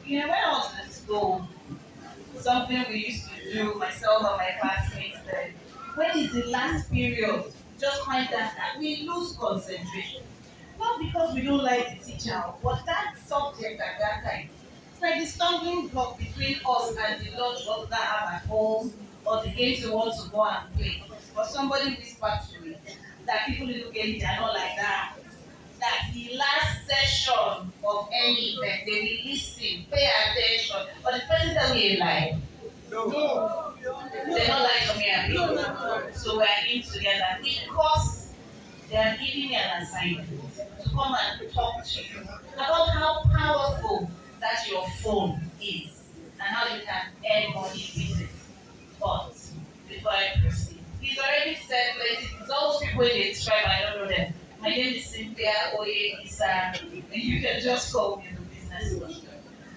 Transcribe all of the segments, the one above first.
When I was in school, something we used to do, myself and my classmates, then, when is the last period? Just find that we lose concentration. Not because we don't like the teacher, but that subject at that time. It's like the stumbling block between us and the lunch what we have at home or the games we want to go and play. But somebody whispered to me that people in Uganda they are not like that. That the last session of any event, they will listen, pay attention. But the person that we like, they don't like me and me. So we are in together because they are giving me an assignment to come and talk to you about how powerful that your phone is and how you can earn money with it. But before I proceed, he's already said places, it's all those people they describe, I don't know them. My name is Cynthia Oye Isa. You can just call me the business question.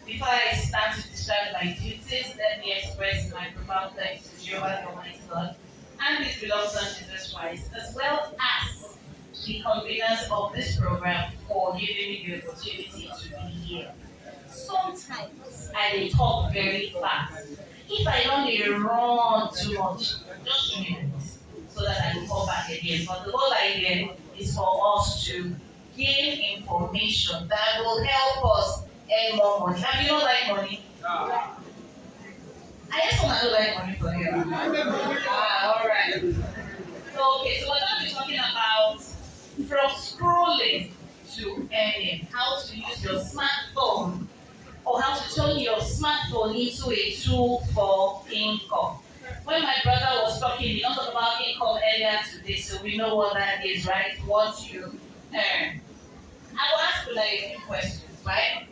Before I start to describe my duties, let me express my profound thanks to Jehovah the Almighty God and His beloved Son Jesus Christ, as well as the conveners of this program for giving me the opportunity to be here. Sometimes I dey talk very fast. If I don't dey run too much, just 2 minutes so that I can come back again. But the whole idea is for us to gain information that will help us earn more money. Have you not like money? I just want to like money for you. All right. So, okay, so we're going to be talking about from scrolling to earning, how to use your smartphone or how to turn your smartphone into a tool for income. When my brother was talking, he talked about income earlier today, so we know what that is, right? What you earn. I will ask you like a few questions, right?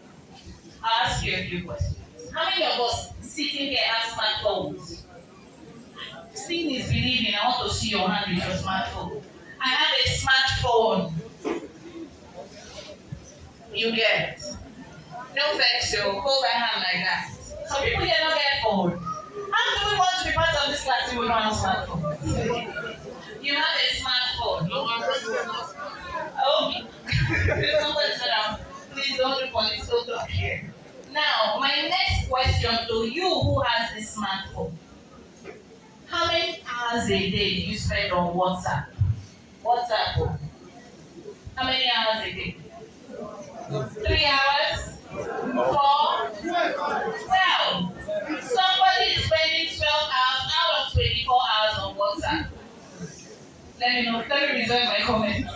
I'll ask you a few questions. How many of us sitting here have smartphones? Seeing is believing. I want to see your hand with your smartphone. I have a smartphone. You get. No vex, so hold my hand like that. Some people here don't get phone. How do we want to be part of this class if we don't have a smartphone? You have a smartphone. Okay. Somebody sit down. Please don't do political talk here. Now, my next question to you who has this smartphone. How many hours a day do you spend on WhatsApp? WhatsApp. How many hours a day? 3 hours? 4? 12. Somebody is spending 12 hours out of 24 hours on WhatsApp. Let me know. Let me reserve my comments.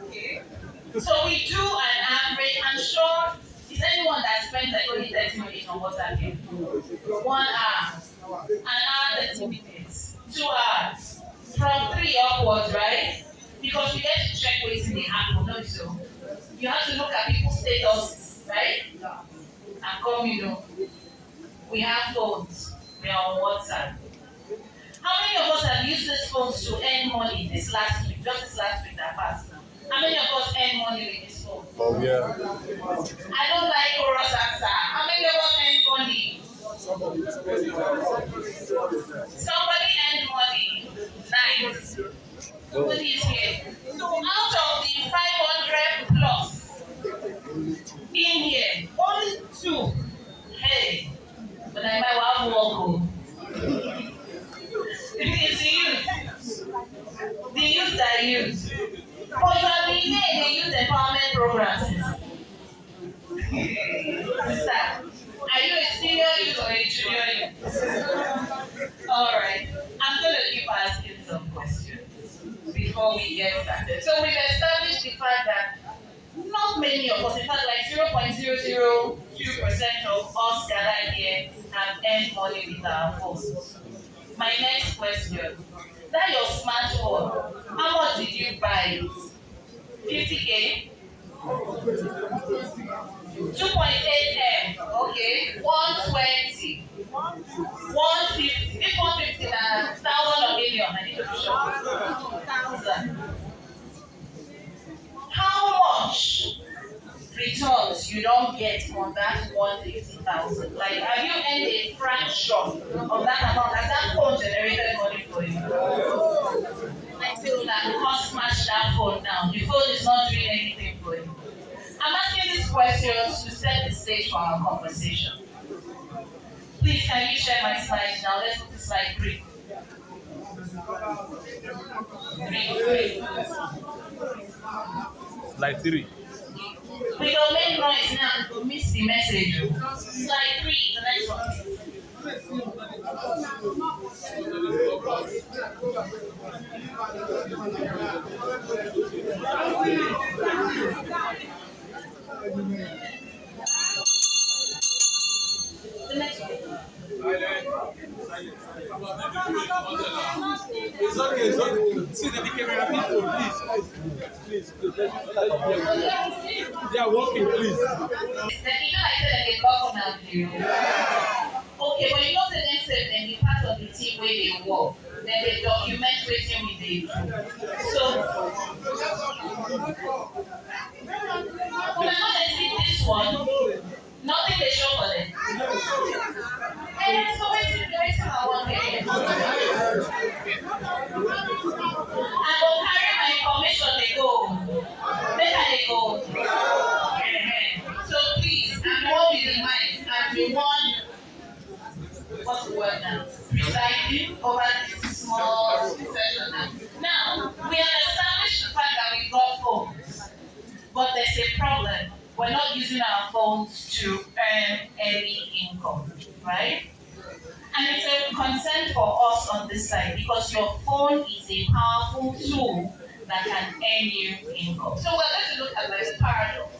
Okay. So we do an average. I'm sure, is anyone that spends like only 30 minutes on WhatsApp here? 1 hour. An hour, 30 minutes. 2 hours. From 3 upwards, right? Because you get to check what's in the app, no so. You have to look at people's statuses, right? And come, we have phones. We are on WhatsApp. How many of us have used these phones to earn money this last week? Just this last week that passed now. How many of us earn money with this phone? Oh yeah. I don't like chorus answer. How many of us earn money? Somebody earned money. Nice. Somebody is here. So out of the 500 plus in here, only 2. Hey, but I might have one. It's the youth. The youth that use. But you have been here in the youth empowerment programs. Sister, are you a senior youth or a junior youth? Alright. I'm going to keep asking some questions before we get started. So we've established the fact that not many of us, in fact like 0.002% of us gathered here have earned money with our phones. My next question, that your smartphone, how much did you buy it? 50K? 2.8M, okay, 120, 150, this 150 is 1,000 or million, I need to be sure. 1,000. How much returns you don't get on that 150,000? Like, have you earned a fraction of that amount? Has that phone generated money for you? Like, say, that cost match that phone now. The phone is not doing anything for you. I'm asking these questions to set the stage for our conversation. Please, can you share my slides now? Let's move to slide 3. 3. Slide 3. We don't make noise now to miss the message. Slide 3, the next one. The next one. It's okay, it's okay. See the camera, please. They are walking, please. The people I said that they talk now to you. Okay, but you know the next step, then be part of the team where they work. Then they document waiting with the so when I know they see this one, nothing they show for them. And so waiting I want here. I will carry my information, they go. Better they go. So please, I'm the one with the mind. I'm the one, what's the word now? Presiding over this small session now. Now, we have established the fact that we got phones, but there's a problem. We're not using our phones to earn any income, right? And it's a concern for us on this side because your phone is a powerful tool that can earn you income. So we're going to look at this paradox.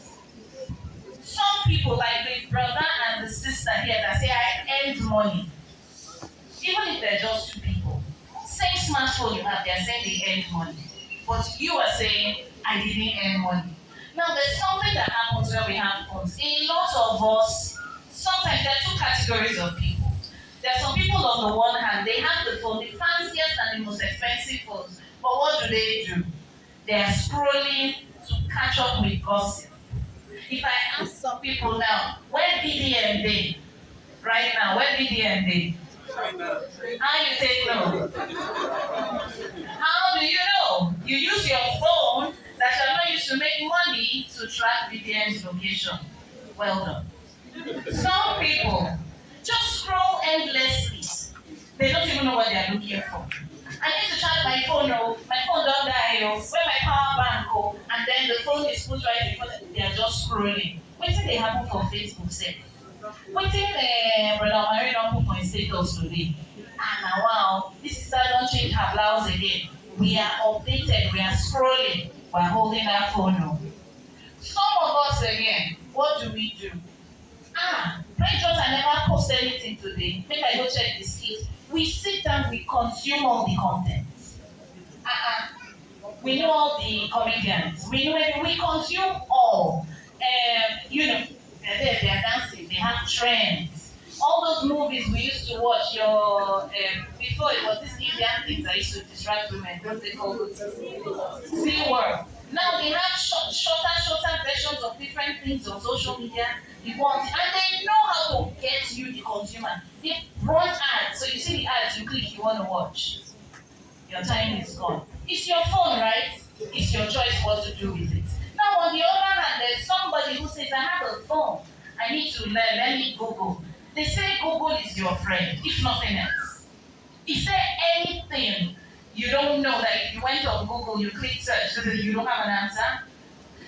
Some people, like the brother and the sister here, that say, I earned money. Even if they're just two people. Same smartphone you have, they're saying they earned money. But you are saying, I didn't earn money. Now, there's something that happens when we have phones. A lot of us, sometimes there are two categories of people. There are some people on the one hand, they have the phone, the fanciest and the most expensive phones. But what do? They are scrolling to catch up with gossip. If I ask some people now, where BDM day? Right now, where BDM day? How you take no? How do you know? You use your phone that you are not used to make money to track BDM's location. Well done. Some people just scroll endlessly. They don't even know what they are looking for. I need to charge my phone, my phone don't die, where my power bank, and then the phone is put right in front of them. They are just scrolling. What did they happen for Facebook say? What did Brother Mary don't put my status today? And now, wow, this sister don't change her blouse again. We are updated, we are scrolling, we are holding our phone. Some of us again, what do? Pray George, I never post anything today. Maybe I go check the skit. We sit down, we consume all the content. We know all the comedians. We know we consume all. They're there, they're dancing, they have trends. All those movies we used to watch, before it was these Indian things that used to distract women, what they call it? Sea World. Now they have shorter versions of different things on social media. You want, and they know how to get you the consumer. They run ads, so you see the ads, you click, you want to watch. Your time is gone. It's your phone, right? It's your choice what to do with it. Now, on the other hand, there's somebody who says, I have a phone. I need to learn. Let me Google. They say Google is your friend, if nothing else. Is there anything you don't know that if you went on Google, you click search, so that you don't have an answer?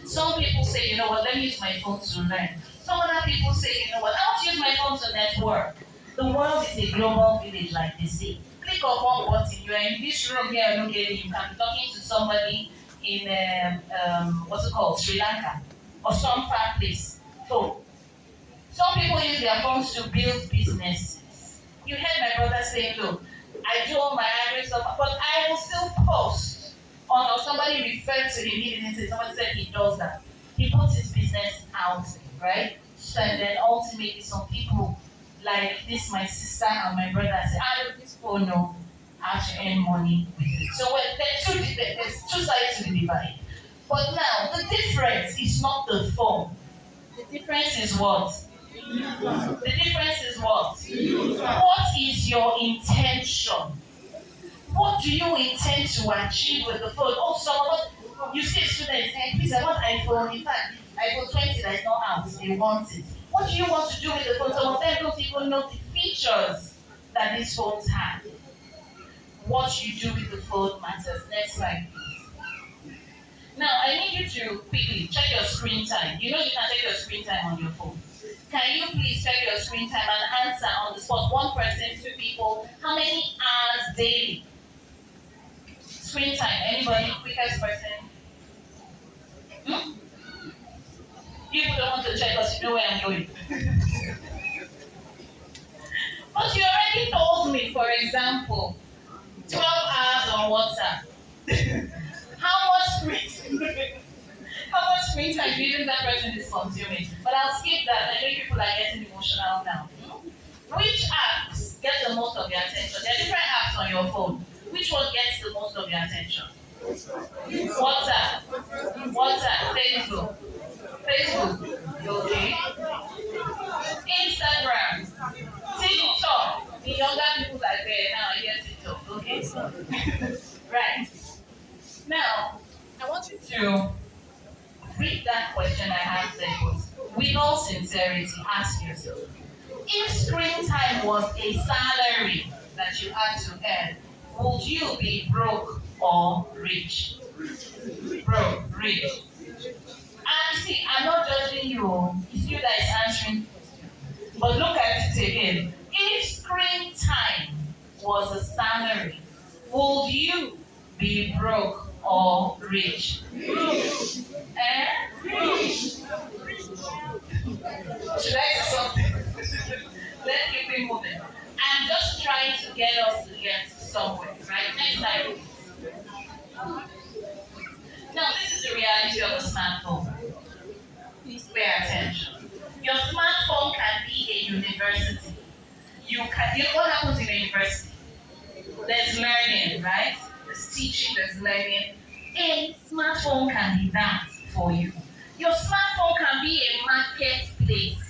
Some people say, you know what, let me use my phone to learn. Some other people say, you know what, I want to use my phone to network. The world is a global village, like they say. Click on one button, you're in this room here, you can be talking to somebody in Sri Lanka, or some far place. So, some people use their phones to build businesses. You heard my brother saying, look, I do all my average stuff, but I will still post on, or somebody referred to him, he didn't say, somebody said he does that. He puts his business out, right? So, and then ultimately some people, like this, my sister and my brother, say, look, this phone, no, I have to earn money with it. So there's two sides to the divide. But now, the difference is not the phone. The difference is what? The difference is what? What is your intention? What do you intend to achieve with the phone? Also, you see a student saying, please, I want iPhone. In fact, I iPhone 20 that is not out, they want it. What do you want to do with the phone? Some of them don't even know the features that these phones have. What you do with the phone matters. Next slide. Now, I need you to quickly check your screen time. You know you can check your screen time on your phone. Can you please check your screen time and answer on the spot? One person, two people. How many hours daily? Screen time. Anybody? Quickest person? People don't want to check because you know where I'm going. But you already told me, for example, 12 hours on WhatsApp. How much screen time do you think that person is consuming? But I'll skip that. I know people are getting emotional now. Which apps get the most of your attention? There are different apps on your phone. Which one gets the most of your attention? WhatsApp, Facebook, okay. Instagram, TikTok. The younger people are there now. I get TikTok, okay. Right. Now, I want you to read that question I have there. With all sincerity, ask yourself, if screen time was a salary that you had to earn, would you be broke or rich? Broke, rich. And see, I'm not judging you. It's you that is answering. But look at it again. If screen time was a salary, would you be broke or rich? Eh? Should I say something? Let's keep it moving. I'm just trying to get us to get somewhere, right? Next slide. Now, this is the reality of a smartphone. Please pay attention. Your smartphone can be a university. You know what happens in a university? There's learning, right? There's teaching, there's learning. A smartphone can be that for you. Your smartphone can be a marketplace.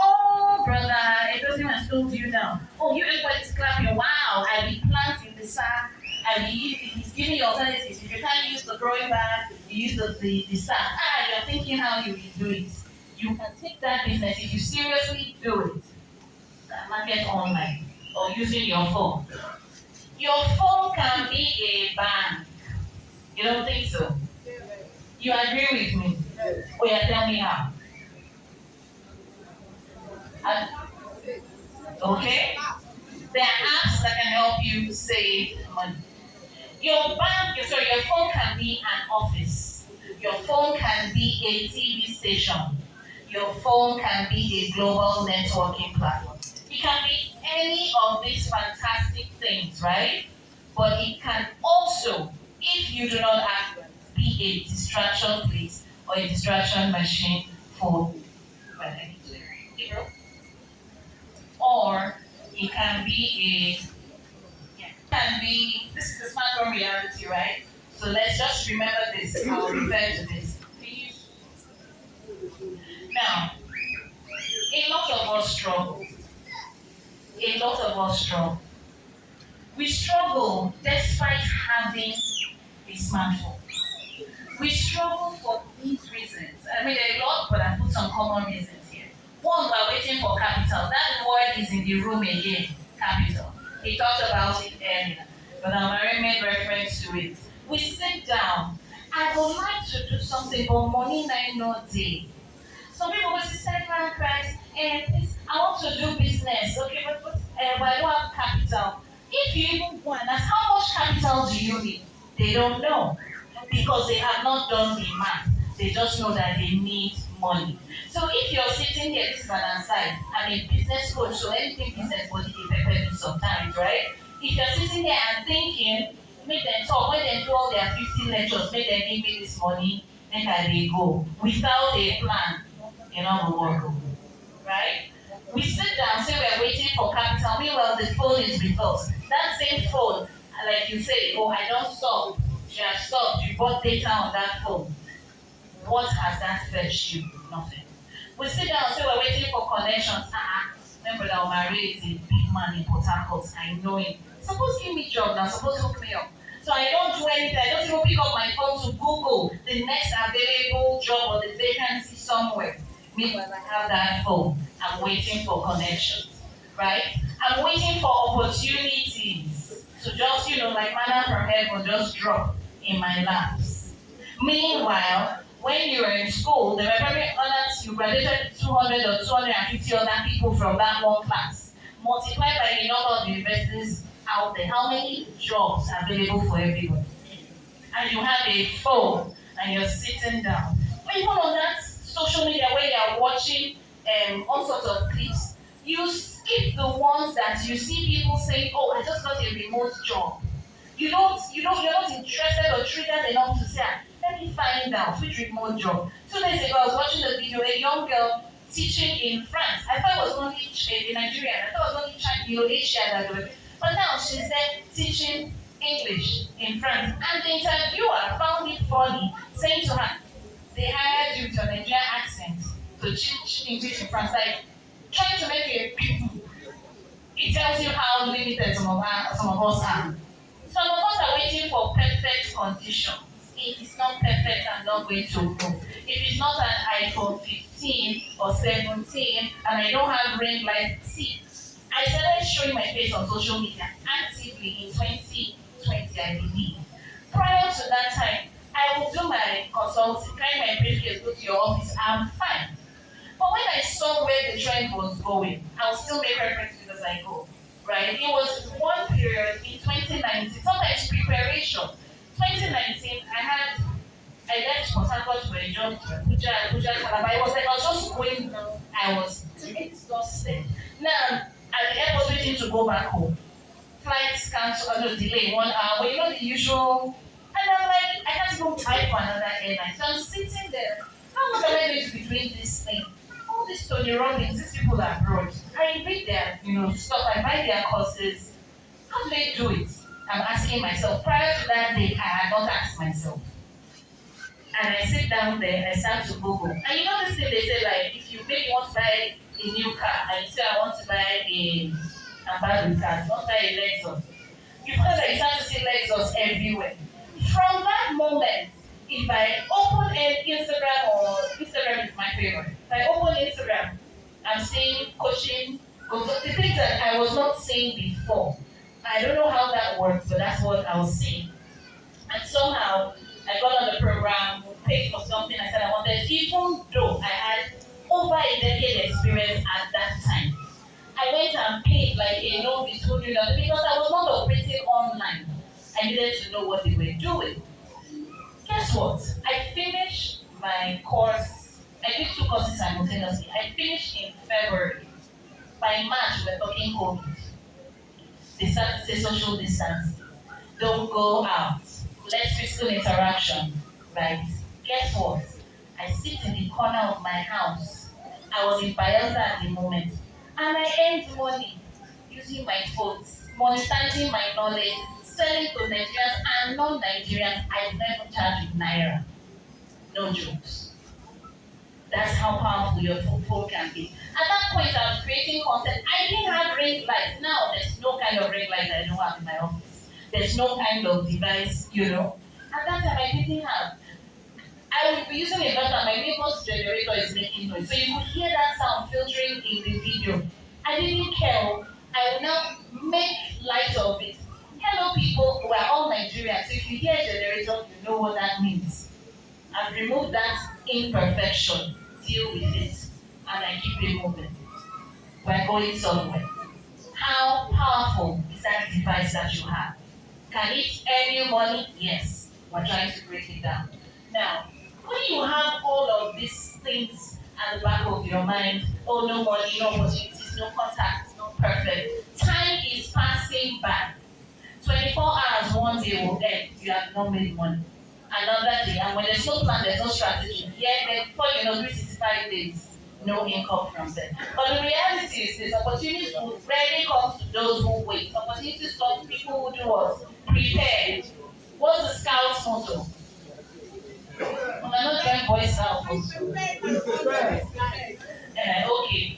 Oh, brother, it doesn't even told you now. Oh, you everybody's clapping. Wow, I be planting the sack. He's giving you alternatives. If you can't use the growing bag, you use the sack. You're thinking how you will do it. You can take that business if you seriously do it. Market online or using your phone. Your phone can be a bank. You don't think so? You agree with me? Oh yeah, tell me how. Okay? There are apps that can help you save money. Your phone can be an office. Your phone can be a TV station. Your phone can be a global networking platform. It can be any of these fantastic things, right? But it can also, if you do not have, be a distraction place or a distraction machine for or it can be this is the smartphone reality, right? So let's just remember this. I'll refer to this. Now, a lot of us struggle. We struggle despite having a smartphone. We struggle for these reasons. I mean, there are a lot, but I put some common reasons here. One, we're waiting for capital. That word is in the room again, capital. He talked about it earlier, but Amari made reference to it. We sit down. I would like to do something, but money might not day. Some people will say, Christ, I want to do business, okay, but I don't have capital. If you even want, that's how much capital do you need? They don't know because they have not done the math. They just know that they need money. So if you're sitting here, this is an aside. I'm a business coach, so anything business body they prepare me sometimes, right? If you're sitting there and thinking, make them talk, when they do all their 50 lectures, make them give me this money, then they go without a plan. You know, we work, right? We sit down, say we're waiting for capital. Meanwhile, the phone is with us. That same phone, like you say, oh, I don't stop. You have stopped. You bought data on that phone. What has that fetched you? Nothing. We sit down, say we're waiting for connections. Remember that Omari is a big man in Port Harcourt. I know him. Suppose give me job now. Suppose hook me up. So I don't do anything. I don't even pick up my phone to Google the next available job or the vacancy Meanwhile, I have that phone. I'm waiting for connections, right? I'm waiting for opportunities to just, like manna from heaven, just drop in my laps. Meanwhile, when you were in school, there were probably others you graduated 200 or 250 other people from that one class. Multiplied by the number of universities out there, how many jobs are available for everybody? And you have a phone and you're sitting down. But even on that social media where you're watching all sorts of clips, you skip the ones that you see people saying, "Oh, I just got a remote job." You're not interested or triggered enough to say, "Let me find out which remote job." 2 days ago, I was watching a video, a young girl teaching in France. I thought it was only in Nigeria. I thought it was only China, Asia that were. But now she's there teaching English in France. And the interviewer found it funny, saying to her, "They hired you with your Nigerian accent to teach English in France." Like, trying to make a it tells you how limited some of us are. Some of us are waiting for perfect conditions. It is not perfect and not going to move. If it's not an iPhone 15 or 17 and I don't have ring light, see, I started showing my face on social media actively in 2020, I believe. Prior to that time, I would do my consulting, carry my briefcase, go to your office, I'm fine. But when I saw where the trend was going, I'll still make references as I go. Right? It was one period in 2019, sometimes preparation. 2019, I left Port Harcourt for a job to Abuja, Calabar. It was like I was just going down. I was exhausted. Now, at the airport waiting to go back home. Flights cancelled, delay 1 hour, the usual. And I'm like, I can't even buy for another airline. So I'm sitting there. How much am I going to be doing this thing? All these Tony Robbins, these people are abroad. I read their, stuff, I buy their courses. How do they do it? I'm asking myself. Prior to that day, I had not asked myself. And I sit down there, I start to Google. And this thing they say, like, if you maybe want to buy a new car, and you say, I want to buy a Subaru car, not buy a Lexus. You find that you start to see Lexus everywhere. From that moment, if I open an Instagram, or Instagram is my favorite. If I open Instagram, I'm seeing coaching, the things that I was not seeing before. I don't know how that works, but that's what I was seeing. And somehow, I got on the program, paid for something I said I wanted, even though I had over a decade experience at that time. I went and paid like a novice who knew nothing because I was not operating online. I needed to know what they were doing. Guess what? I finished my course. I did 2 courses simultaneously. I finished in February. By March, we're talking COVID. They started to say social distancing. Don't go out. Less physical interaction. Right? Guess what? I sit in the corner of my house. I was in Bayelsa at the moment. And I earned money using my phones, monetizing my knowledge, selling to Nigerians and non-Nigerians. I never charge with Naira. No jokes. That's how powerful your phone can be. At that point, I was creating content. I didn't have ring lights. Now, there's no kind of ring light that I don't have in my office. There's no kind of device, At that time, I didn't have. I would be using a button. My neighbor's generator is making noise. So you could hear that sound filtering in the video. I didn't care. I will now make light of it. Hello, people. We're all Nigerians. So if you hear a generator, you know what that means. I've removed that imperfection. Deal with it. And I keep it moving. We're going somewhere. How powerful is that device that you have? Can it earn you money? Yes. We're trying to break it down. Now, when you have all of these things at the back of your mind, oh, no money, no opportunities, no contacts, no perfect. Time is passing by. 24 hours, one day will end. You have not made money. Another day, and when there's no plan, there's no strategy. Then before 365 days, no income from them. But the reality is this: opportunities rarely come to those who wait. Opportunities come to people who do what? Prepare. What's the scout's motto? I'm not trying Boy Scout. Okay,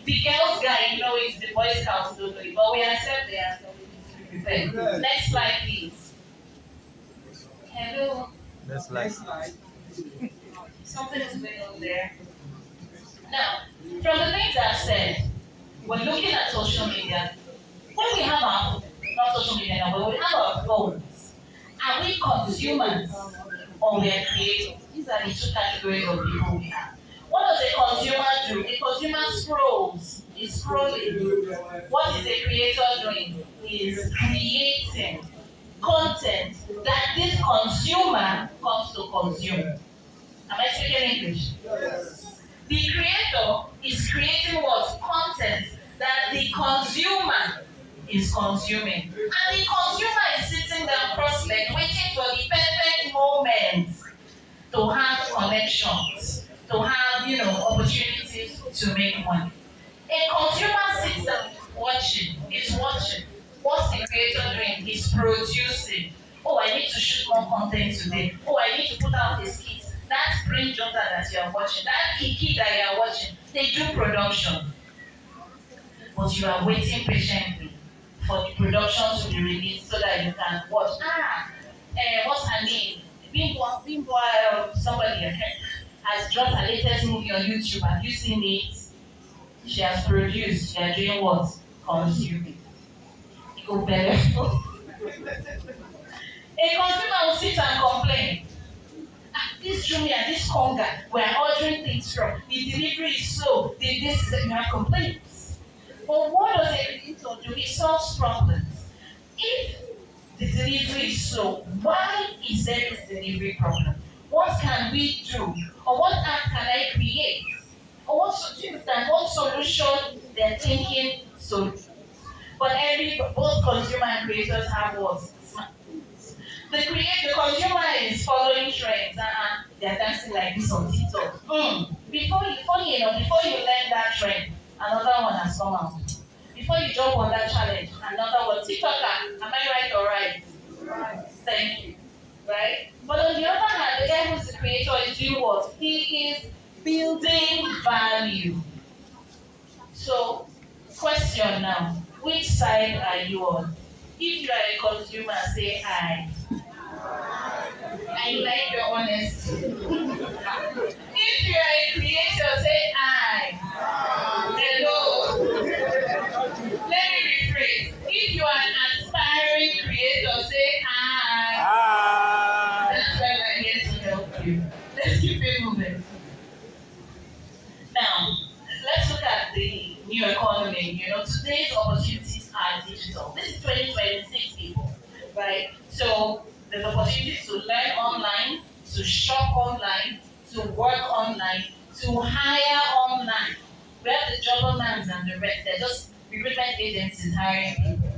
the girls guy, it's the Boy Scouts totally, but we accept the answer. Prepared. Next slide, please. Hello. Next slide. Something is going on there. Now, from the things I've said, we're looking at social media. When we have our, not social media now, but we have our phones, are we consumers or we are creators? These are the two categories of people we have. What does a consumer do? A consumer scrolls, is scrolling. What is a creator doing? Is creating content that this consumer comes to consume. Am I speaking English? Yes. The creator is creating what? Content that the consumer is consuming. And the consumer is sitting down cross-legged waiting for the perfect moment to have connections, to have, opportunities to make money. A consumer sits down is watching. What's the creator doing? He's producing. Oh, I need to shoot more content today. Oh, I need to put out this kit. That Spring Jota that you are watching, that Kiki that you are watching, they do production. But you are waiting patiently for the production to be released so that you can watch. What's her name? Bimbo, somebody has dropped her latest movie on YouTube. Have you seen it? She has produced. She is doing what? Consuming. You go better. A consumer will sit and complain. This Jumia, this Konga, we are ordering things from. The delivery is slow. This you have complaints. But what does a creator do? He solves problems. If the delivery is slow, why is there this delivery problem? What can we do? Or what app can I create? Or what solution they're thinking so. But both consumer and creators have what? The consumer is following trends. They're dancing like this on TikTok. Before you learn that trend, another one has come out. Before you jump on that challenge, another one. TikToker, am I right or right? Right. Thank you. Right? But on the other hand, the guy who's the creator is doing what? He is building value. So, question now. Which side are you on? If you are a consumer, say I. I like your honesty. If you are a creator, say I. Hello. Let me rephrase. If you are an aspiring creator, say I. That's why we're here to help you. Let's keep it moving. Now, let's look at the new economy. Today's opportunities are digital. This is 2026, people, right? So there's opportunities to learn online, to shop online, to work online, to hire online. We have the job lands and the rest. They're just recruitment agencies hiring people.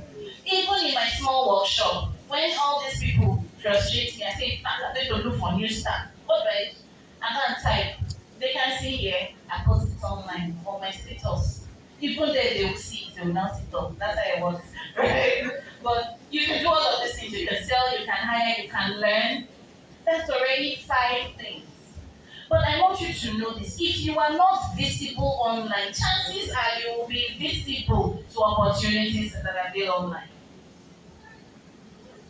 Even in my small workshop, when all these people frustrate me, I say, I'm going to look for new stuff. What right? I can't type. They can see here, I post it online on my status. Even there they will see it, they will now sit up. That's how it works. Right? But you can do all of these things. You can sell, you can hire, you can learn. That's already 5 things. But I want you to know this. If you are not visible online, chances are you will be visible to opportunities that are there online.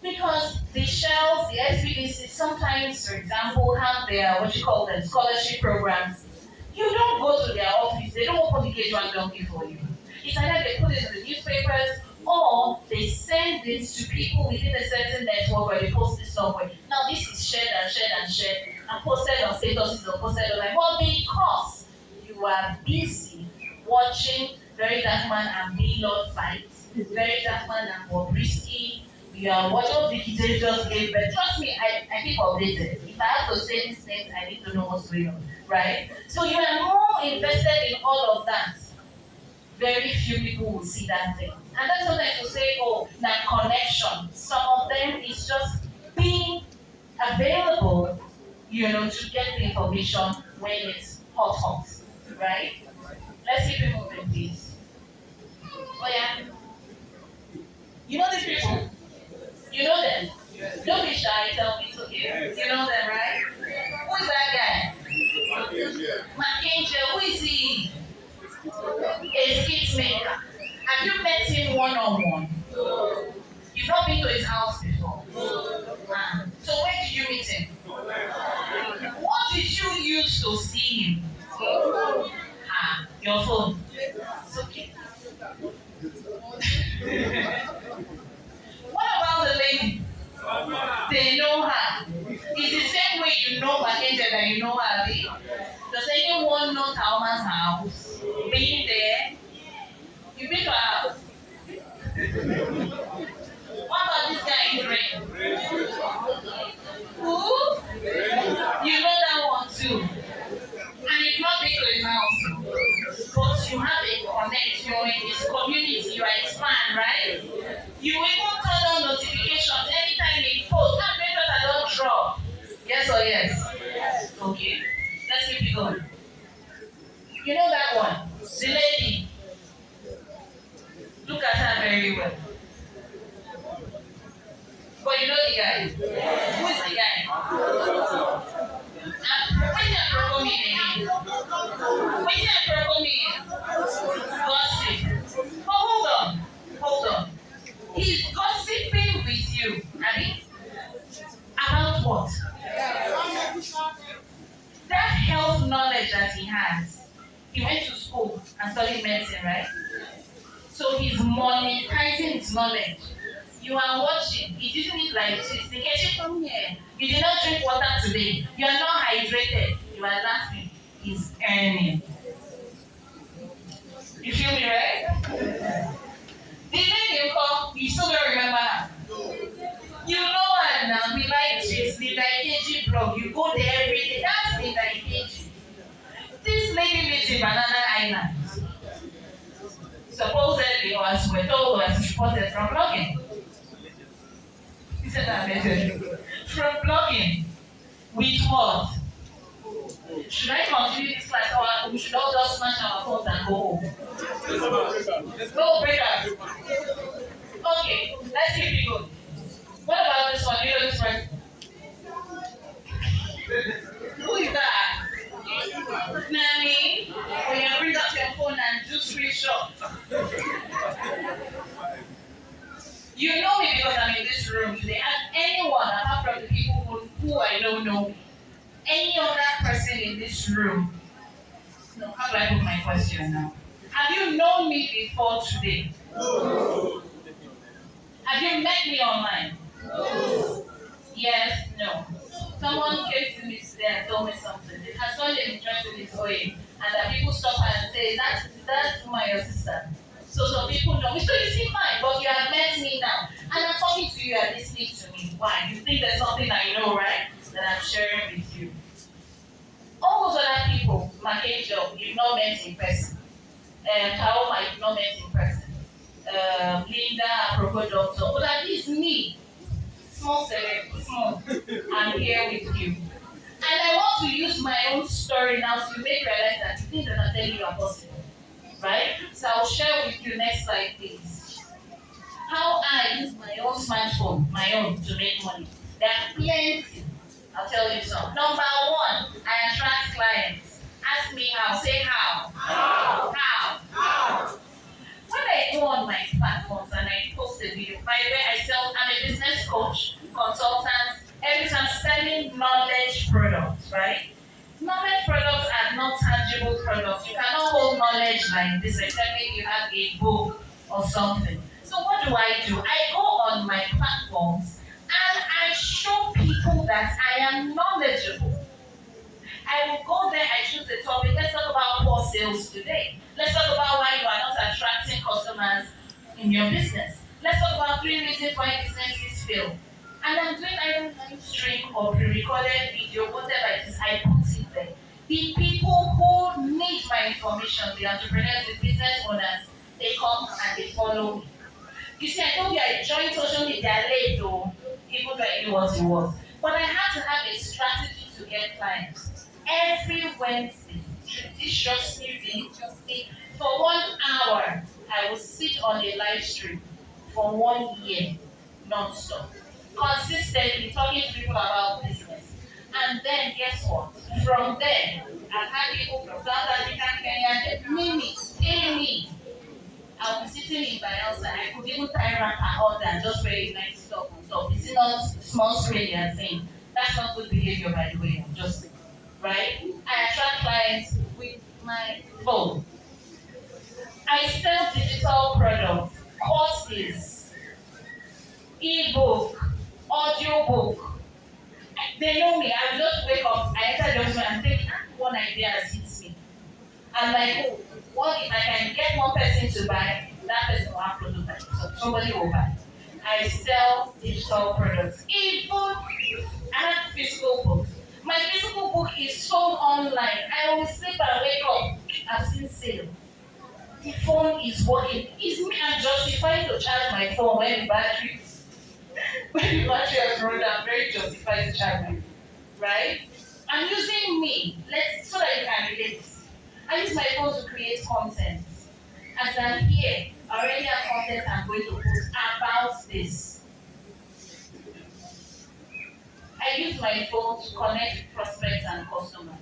Because the shells, the SPDC, sometimes, for example, have their, scholarship programs. You don't go to their office, they don't open the gate and donkey for you. It's either they put it in the newspapers or they send it to people within a certain network where they post it somewhere. Now this is shared and posted on statuses or posted online. But because you are busy watching Very Dark Man and B-Lord fight, Very Dark Man and Bobrisky, you are watching Vicky J just gave, but trust me, I keep updated. If I have to say these things, I need to know what's going on, right? So you are more invested in all of that. Very few people will see that thing. And then sometimes you say, oh, that connection. Some of them is just being available, to get the information when it's hot, right? Let's keep it moving, please. Oh yeah. You know these people? You know them? Yes. Don't be shy, tell me it's okay. Yes. You know them, right? Who is that guy? Mackenzie, who is he? A skit maker. Have you met him one-on-one? No. You've not been to his house before? No. So where did you meet him? What did you use to see him? Your phone. It's okay. What about the lady? They know her. It's the same way you know an angel that you know her. Abi? Does anyone know Talma's house? Being there, you been to her house. What about this guy in green? Who? You know that one too. And it's not big to his house. But you have a connect, you're in this community, you are expand, right? You even turn on notifications anytime they post. Can't make sure that don't drop. Yes or yes? Okay. Let's keep it going. You know that one? The lady. Look at her very well. But you know the guy? Who is the guy? When you provoke me, baby. When you provoke me, gossip. But hold on. He's gossiping with you, Abby. About what? That health knowledge that he has. He went to school and studied medicine, right? So he's monetizing his knowledge. You are watching. He's using it like this. Nkechi, come here. You did not drink water today. You are not hydrated. You are laughing. He's earning. You feel me, right? The lady you call, you still don't remember her. You know her now. We like this. The Ikeji blog. You go there every day. That's the Ikeji. This lady lives in Banana Island. Supposedly, or as we're told, was reported from blogging. Isn't that better? From blogging. With what? Should I continue this class or we should all just smash our phones and go home? No, break up. Okay, let's keep it going. What about this one? You know this one? Who is that? Nanny? When you bring up your phone and do screenshot. You know me because I'm in this room today. And anyone apart from the people who I know me. Any other person in this room? No, how do I put my question now? Have you known me before today? No. Have you met me online? No. Yes, no. Someone came to me today and told me something. It has such an interest in its way, and that people stop her and say, that's my sister. So some people know me. So you see fine, but you have met me now. And I'm talking to you and listening to me. Why? You think there's something that you know, right? That I'm sharing with you. All those other people, my angel, you've not met in person. Kaoma, you've not met in person. Linda, apropos doctor. But at least me, small, I'm here with you. And I want to use my own story now to make realize that the things that I'm telling you are possible. Right? So I'll share with you next slide, please. How I use my own smartphone, my own, to make money. There are plenty. I'll tell you some. Number one, I attract clients. Ask me how. Say how. How. When I go on my platforms and I post a video, by the way, I'm a business coach, consultant, every time selling knowledge products, right? Knowledge products are not tangible products. You cannot hold knowledge like this except maybe you have a book or something. So what do? I go on my platforms and I show people that I am knowledgeable. I will go there, I choose the topic. Let's talk about poor sales today. Let's talk about why you are not attracting customers in your business. Let's talk about 3 reasons why businesses fail. And I'm doing either live stream or pre-recorded video, whatever it is, I put it there. The people who need my information, the entrepreneurs, the business owners, they come and they follow me. You see, I told you I joined social media late though, even though I knew what it was. But I had to have a strategy to get clients. Every Wednesday, religiously, for 1 hour, I will sit on a live stream for 1 year, non-stop. Consistently talking to people about business. And then guess what? From there, I've had people from South Africa, Kenya, pay me. I'll be sitting in Bayelsa. I could even tie wrapper on and just wear a nice top on top. It's not small screen they are saying. That's not good behavior, by the way. I'm just saying. Right? I attract clients with my phone. courses, ebook, audiobook. They know me. I just wake up, I enter the office and think, one idea has hit me. I'm like, oh, what if I can get one person to buy, that person will have prototype, so somebody will buy. I sell digital products. Even I have physical books. My physical book is sold online. I will sleep and wake up. I've seen sale. The phone is working. It's me. I'm justifying to charge my phone when the battery has run down. I'm very justified to charge my phone. Right? I'm using me. So that you can relate. I use my phone to create content. As I'm here, I already have content I'm going to post about this. I use my phone to connect with prospects and customers.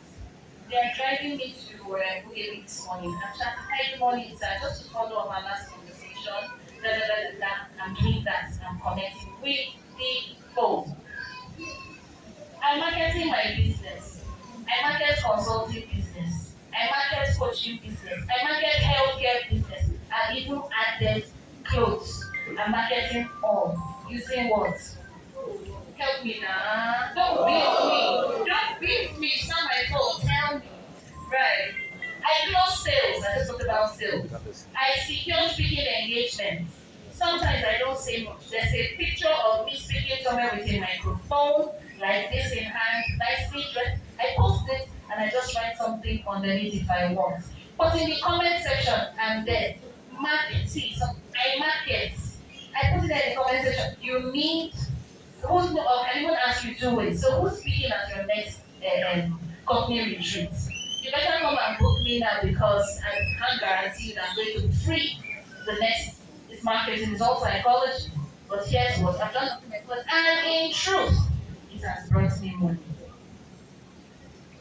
They are driving me to Bugeli this morning. I'm chatting, hi, good morning, sir, just to follow up our last conversation. I'm doing that. I'm connecting with the phone. I'm marketing my business. I market consulting business. I market coaching business. I market healthcare business. I even added clothes. I'm marketing all using what? Help me now. Don't beat me. Don't beat me. It's not my fault. Tell me. Right. I close sales. I just talked about sales. I secure speaking engagements. Sometimes I don't say much. There's a picture of me speaking somewhere with a microphone, like this in hand, nicely dressed. I post it and I just write something underneath if I want. But in the comment section, I'm there. Market. See, so I market. I put it in the comment section. You need who's I even ask you two ways. So who's speaking at your next company retreat? You better come and book me now because I can't guarantee that I'm going to be free. The next is marketing, is also psychology. But here's what I've done, and in truth, it has brought me money.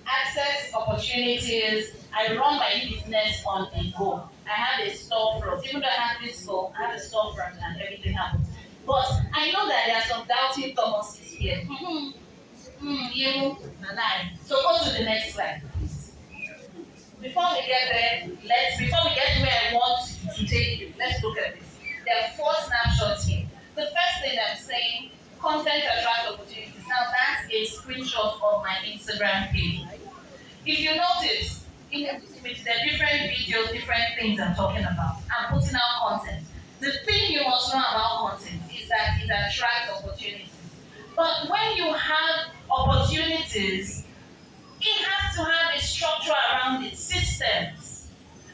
Access opportunities. I run my business on the go. I have a storefront. Even though I have this store, I have a storefront and everything happens. But I know that there are some doubting Thomases here. You and I. So go to the next slide, please. Before we get there, before we get to where I want to take you, let's look at this. There are 4 snapshots here. The first thing I'm saying, content attract opportunities. Now that's a screenshot of my Instagram page. If you notice, with the different videos, different things I'm talking about, I'm putting out content. The thing you must know about content is that it attracts opportunities. But when you have opportunities, it has to have a structure around its systems.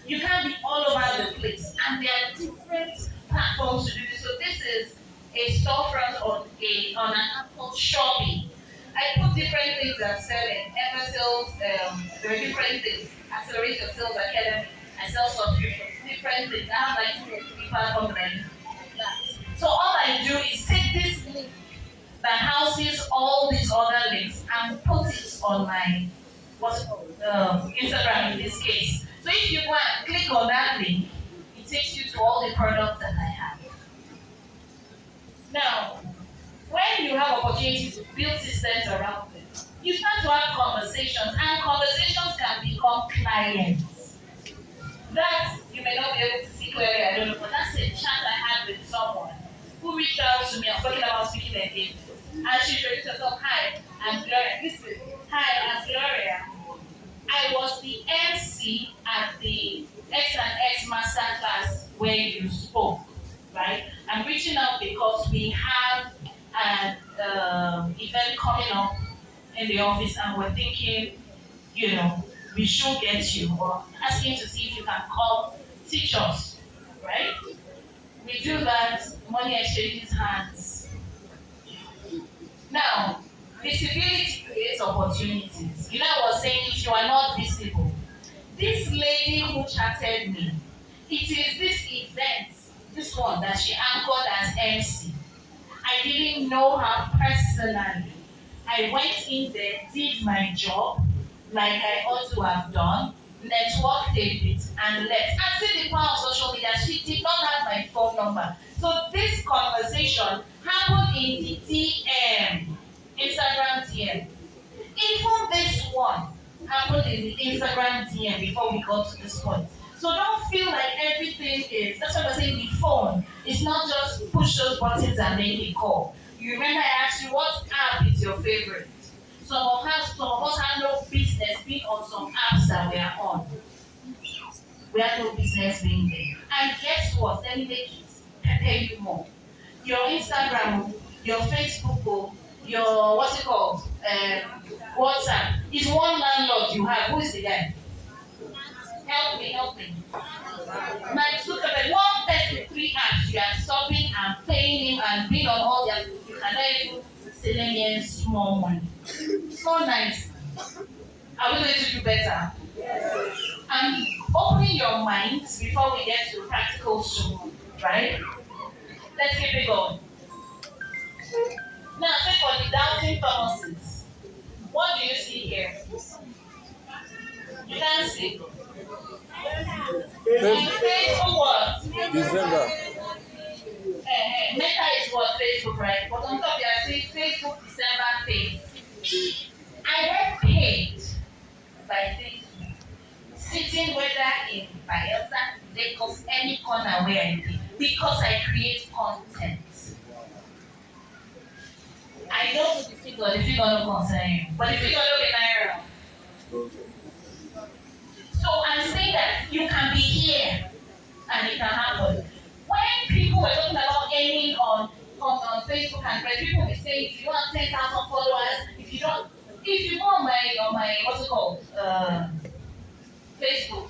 You can't be all over the place. And there are different platforms to do this. So this is a storefront on an app called Shopee. I put different things I'm selling. Ever sales, there are different things. Accelerate Your Sales Academy. I sell subscriptions, different things. I have like 2 or 3 platforms that I use that. So all I do is take this link that houses all these other links and put it on my Instagram in this case. So if you go and click on that link, it takes you to all the products that I have. Now, when you have opportunities to build systems around it, you start to have conversations, and conversations can become clients. That you may not be able to see clearly, I don't know, but that's a chat I had with someone who reached out to me. I was talking about speaking engagement. And she introduced herself, hi, I'm Gloria. Listen, hi, I'm Gloria. I was the MC at the X and X Masterclass where you spoke, right? I'm reaching out because we have an event coming up in the office and we're thinking, we should get you, or asking to see if you can come teach us, right? We do that, money exchanges hands. Now, visibility creates opportunities. I was saying, if you are not visible, this lady who chatted me, it is this event, this one that she anchored as MC. I didn't know her personally. I went in there, did my job, like I ought to have done, networked a bit, and left. And see the power of social media, she did not have my phone number. So this conversation happened in the DM, Instagram DM. Even this one happened in the Instagram DM before we got to this point. So So don't feel like everything is, that's what I'm saying, the phone. It's not just push those buttons and make a call. You remember I asked you what app is your favorite? Some of us have no business being on some apps that we are on. We have no business being there. And guess what? Let me make it prepare you more. Your Instagram, your Facebook, your what's it called? WhatsApp is one landlord you have. Who is the guy? Help me, help me. Mark Zuckerberg, one person, 3 apps, you are stopping and paying him and being on all their, you cannot even sell any small money. It's not nice. Are we going to do better? And opening your minds before we get to practical soon, right? Let's keep it going. Now, say for the doubting Thomases, what do you see here? You can't see. Facebook what? December. Meta is what? Facebook, right? But on top, you are saying Facebook December page. I get paid by Facebook, sitting whether in Bayelsa, Lagos, any corner where I be, because I create content. I know the figure don't concern you, but the figure don't be naira. So I'm saying that you can be here and it can happen. When people were talking about earning on Facebook and Threads, people were saying if you want 10,000 followers, if you go on my what's it called? Facebook,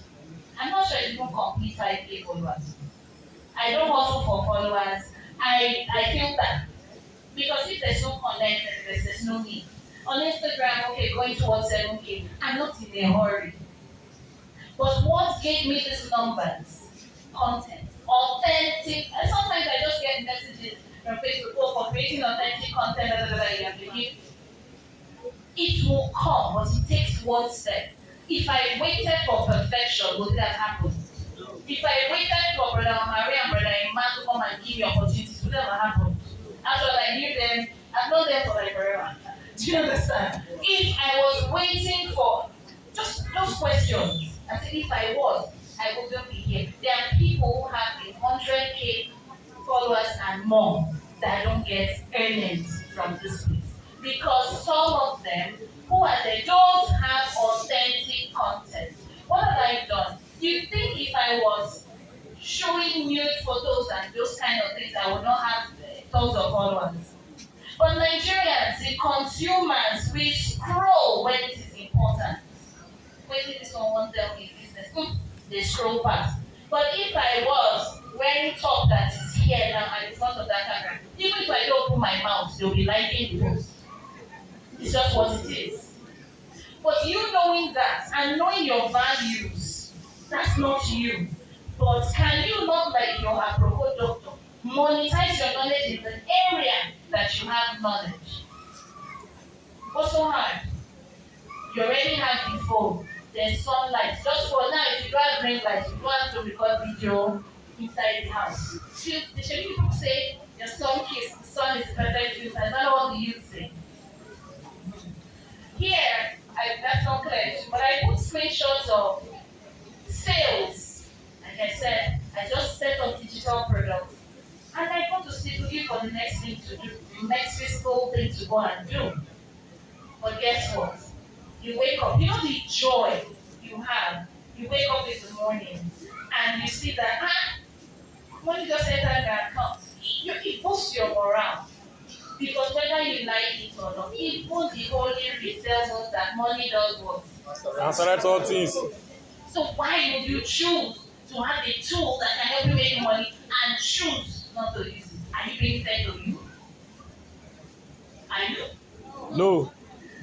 I'm not sure it's even complete 5K followers. I don't hustle for followers. I feel that because if there's no content, there's no need. On Instagram, okay, going towards 7K, I'm not in a hurry. But what gave me these numbers? Content. Authentic. And sometimes I just get messages from Facebook for creating authentic content. It will come, but it takes one step. If I waited for perfection, would it have happened? If I waited for Brother Maria and Brother Iman to come and give me opportunities, would it have happened? After I knew them, I've known them for like forever. Do you understand? If I was waiting for just those questions, I said if I was, I wouldn't be here. There are people who have 100K followers and more that don't get earnings from this place. Because some of them who are there don't have authentic content. What have I done? Do you think if I was showing nude photos and those kind of things, I would not have tons of followers? But Nigerians, the consumers, we scroll when it is important. When it is someone tell me business, they scroll past. But if I was wearing top that is here now and in front of that camera, even if I don't open my mouth, they'll be liking the post. It's just what it is. But you knowing that and knowing your values, that's not you. But can you not, like your apropos doctor, monetize your knowledge in the area that you have knowledge? What's so hard? You already have the phone. There's sunlight. Just for now, if you don't have green light, you don't have to record video inside the house. The people say your sun kiss, the sun is perfect filter. I don't know what you say. Here, that's not clear, but I put screenshots of sales. Like I said, I just set up digital products. And I go to sleep looking for the next thing to do, the next physical thing to go and do. But guess what? You wake up, you know the joy you have. You wake up in the morning and you see that, when you just enter the account, it boosts your morale. Because whether you like it or not, even the Holy Writ tells us that money does what? Answer all things. So why would you choose to have a tool that can help you make money and choose not to use it? Are you being fair to you? Are you? No.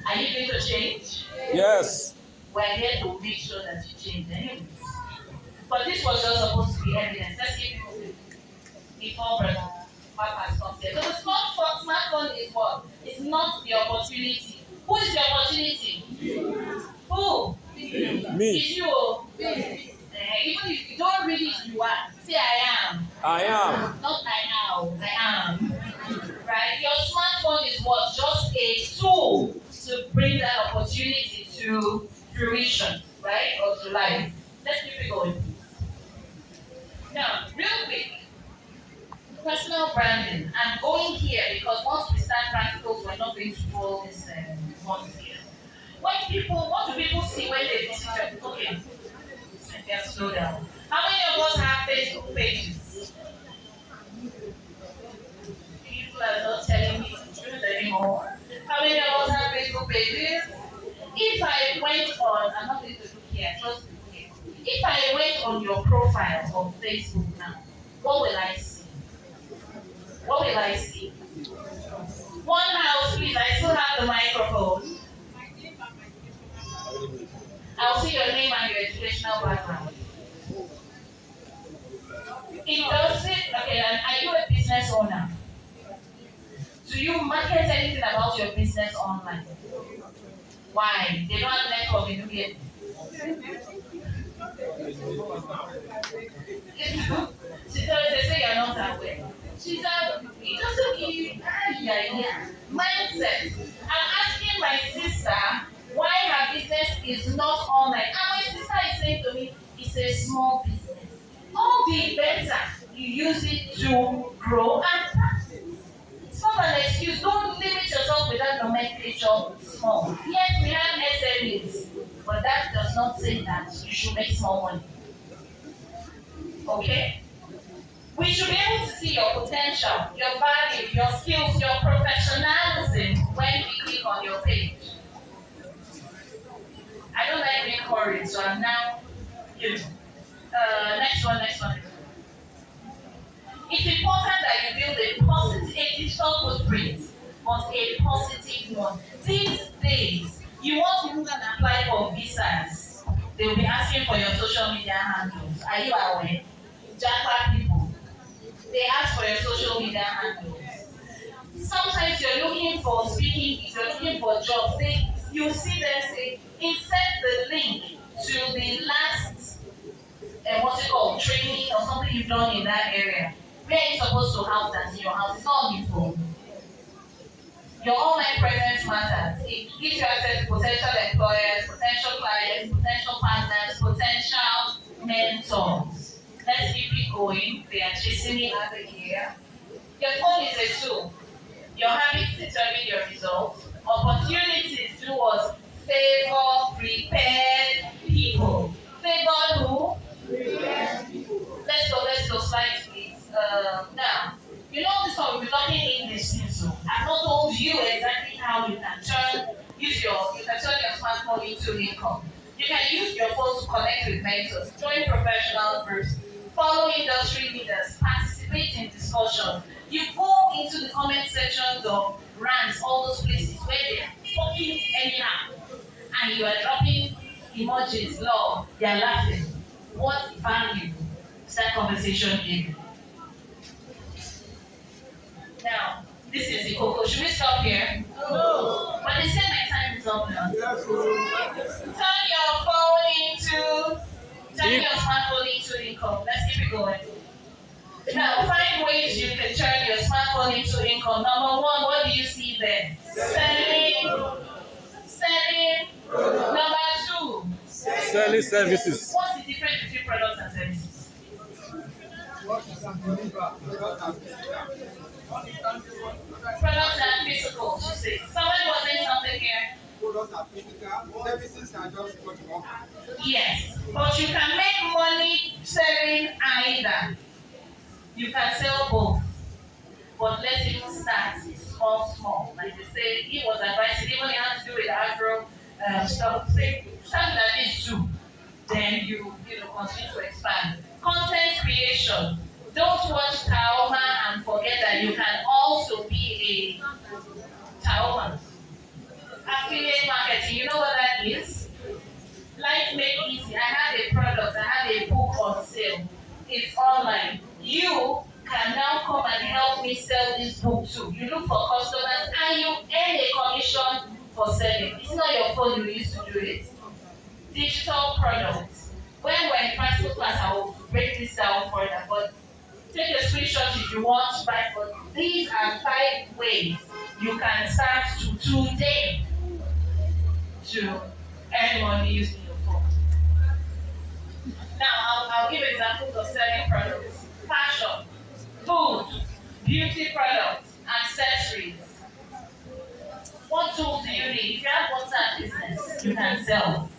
Are you going to change? Yes. We're here to make sure that you change anyways. But this was just supposed to be evidence. Let's keep it moving. Before Brother Papa comes here. So the smartphone is what? It's not the opportunity. Who is the opportunity? Who? Me. It's you. Even if you don't read it, you are. Say I am. I am. Not I am. I am. Right? Your smartphone is what? Just a tool to bring that opportunity to fruition, right? Or to life. Let's keep it going. Now, real quick, personal branding. I'm going here because once we start practicals, we're not going to do all this once here. What do people see when they visit your, okay, Cynthia, slow down. How many of us have Facebook pages? People are not telling me the truth anymore. How many of us have Facebook pages? If I went on, I'm not going to look here, trust me here. If I went on your profile on Facebook now, what will I see? What will I see? One house, please. I still have the microphone. I'll see your name and your educational background. It does it. Okay, and are you a business owner? Do you market anything about your business online? Why? They don't have network in India. She said, they say you're not aware. She said, it doesn't give you mindset. I'm asking my sister why her business is not online. And my sister is saying to me, it's a small business. All the better you use it to grow and practice. It's not an excuse. Don't limit yourself with that nomenclature small. Yes, we have SMEs, but that does not say that you should make small money. Okay? We should be able to see your potential, your value, your skills, your professionalism when we click on your page. I don't like being worried, so I'm now, next one. It's important that you build a digital footprint, but a positive one. These days, you want to move and apply for visas. They will be asking for your social media handles. Are you aware? Japa people, they ask for your social media handles. Sometimes you're looking for speaking, you're looking for jobs. You see them say, insert the link to the last, training or something you've done in that area. Where are you supposed to house that in your house? It's not on your phone. Your online presence matters. It gives you access to potential employers, potential clients, potential partners, potential mentors. Let's keep it going. They are chasing me out of here. Your phone is a tool. Your habits determine your results. Opportunities do us favor prepared people. Favor who? Prepared people. Let's go, slides please. Now, you know this one, we'll be learning English soon, so I've not told you exactly how you can turn your smartphone into income. You can use your phone to connect with mentors, join professional groups, follow industry leaders, participate in discussions. You go into the comment sections of rants, all those places where they are talking anyhow, and you are dropping emojis, love, they are laughing. What value does that conversation give you? Now, this is the cocoa. Should we stop here? No. But they say my time is up now. Turn your smartphone into income. Let's keep it going. Now, 5 ways you can turn your smartphone into income. Number 1, what do you see there? Selling. Number 2. Selling services. What's the difference between products and services? Products and physical, you say. Somebody was saying something here. Products are physical, services are just what you want. Yes, but you can make money selling either. You can sell both. But let's even start small. Like they say, he was advising, even he has to do with agro stuff. Say, start like this too. Then you continue to expand. Content creation. Don't watch Taoma and forget that you can also be a Taoma. Affiliate marketing, you know what that is? Life made easy. I have a product, I have a book on sale. It's online. You can now come and help me sell this book too. You look for customers and you earn a commission for selling. It's not your phone you used to do it. Digital products. When we're in practical class, I will break this down further, but take a screenshot if you want to buy. But these are 5 ways you can start to today to earn money using your phone. Now, I'll give examples of selling products. food, beauty products, accessories. What tools do you need? If you have WhatsApp business, you can sell.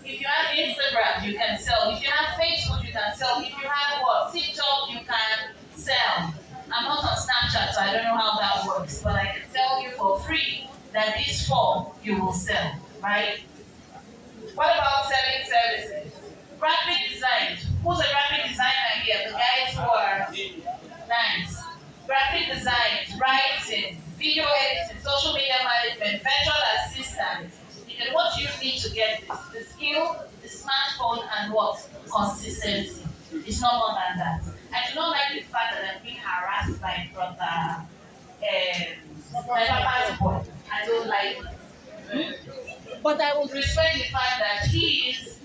If you have Instagram, you can sell. If you have Facebook, you can sell. If you have what? TikTok, you can sell. I'm not on Snapchat, so I don't know how that works, but I can tell you for free that these four you will sell, right? What about selling services? Graphic design. Who's a graphic designer here? The guys who are nice. Graphic design, writing, video editing, social media management, virtual assistant. You know what you need to get this: the skill, the smartphone, and what? Consistency. It's not more than that. I do not like the fact that I'm being harassed by brother my papa's boy. I don't like it. But I will respect the fact that he is,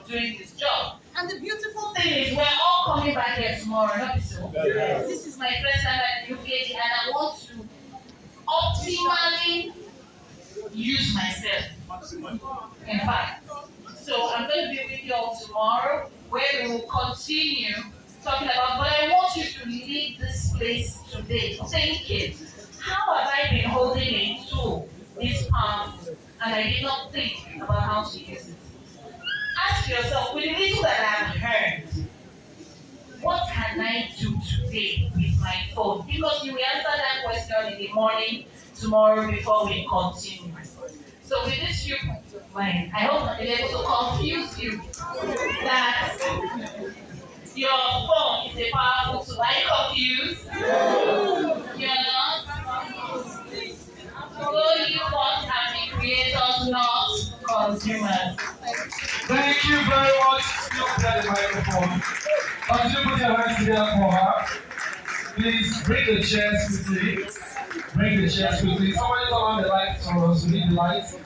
doing his job. And the beautiful thing is, we're all coming back here tomorrow, not so. Yes. This is my first time at UKG, and I want to optimally use myself. In fact, so I'm going to be with you all tomorrow, where we will continue talking about. But I want you to leave this place today thinking, how have I been holding a tool this powerful, and I did not think about how to use it? Ask yourself, with the little that I've heard, what can I do today with my phone? Because you will answer that question in the morning tomorrow before we continue. So with this few points of mine, I hope I've been able to confuse you that your phone is a powerful tool. Are you confused? You're not? So you want to be creators, not consumers. Thank you very much. Still play the microphone. Continue put your hands together for her. Please bring the chairs quickly. Bring the chairs quickly. Somebody turn on the lights for us. We need the lights.